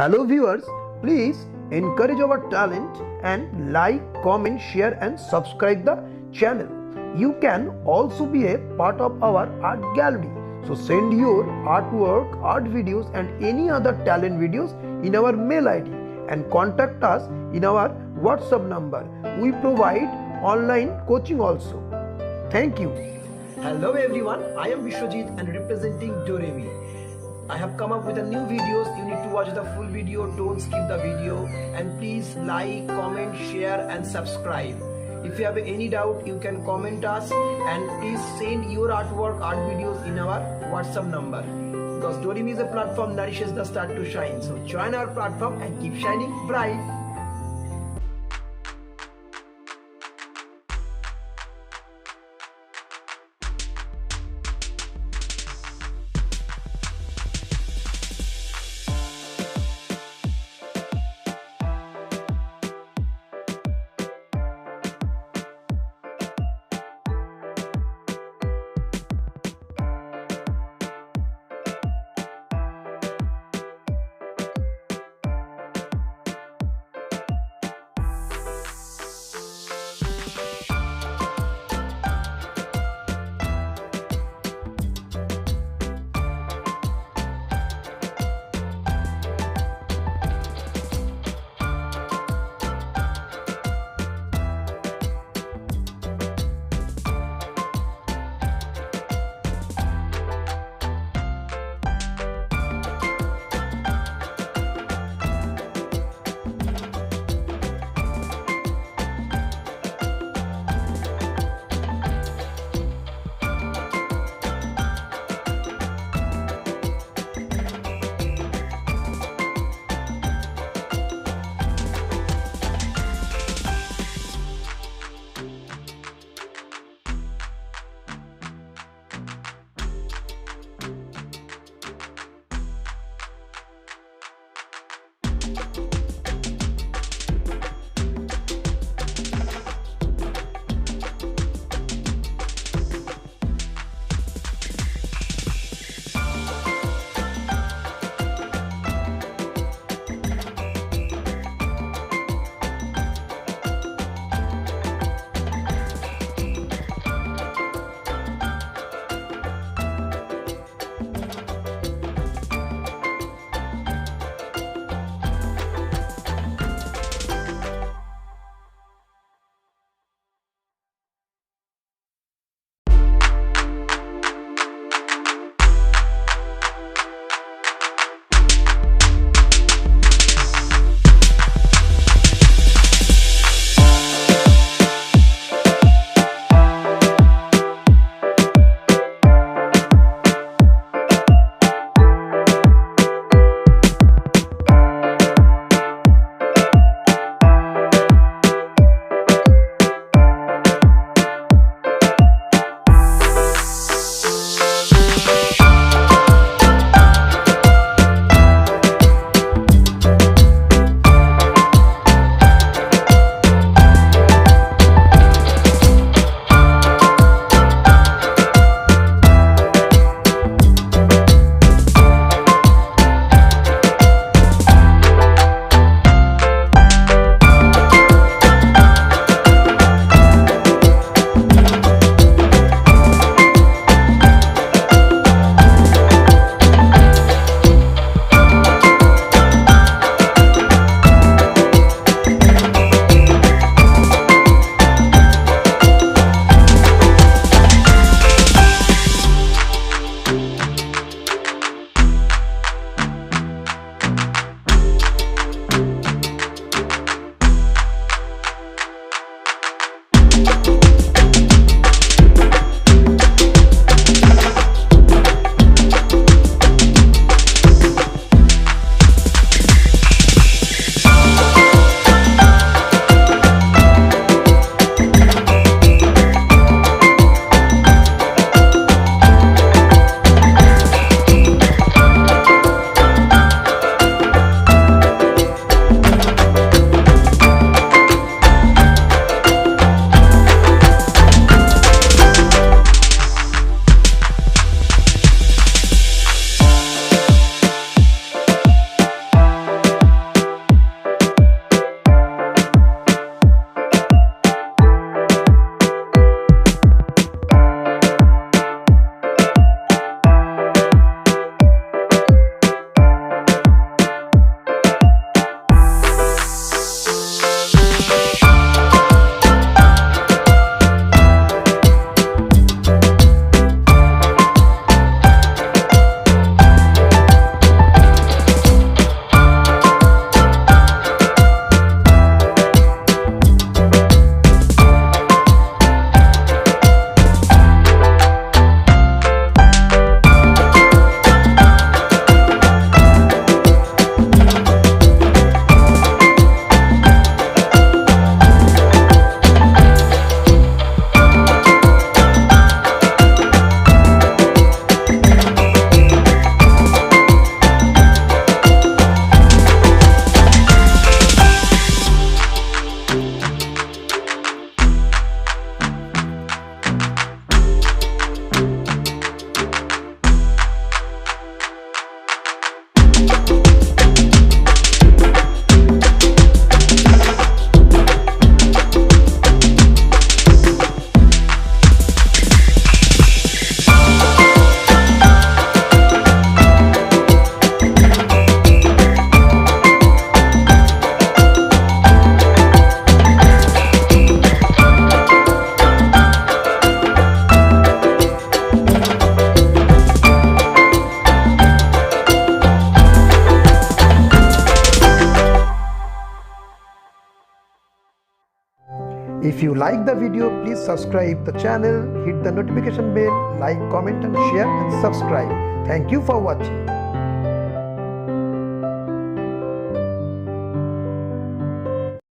Hello viewers, please encourage our talent and like, comment, share and subscribe the channel. You can also be a part of our art gallery. So send your artwork, art videos and any other talent videos in our mail ID and contact us in our WhatsApp number. We provide online coaching also. Thank you. Hello everyone, I am Vishwajit and representing Doremi. I have come up with a new videos. You need to watch the full video, don't skip the video, and please like, comment, share and subscribe. If you have any doubt, you can comment us and please send your artwork, art videos in our WhatsApp number. Because Doremi is a platform nourishes the star to shine. So join our platform and keep shining bright. If you like the video, please subscribe the channel, hit the notification bell, like, comment and share and subscribe. Thank you for watching.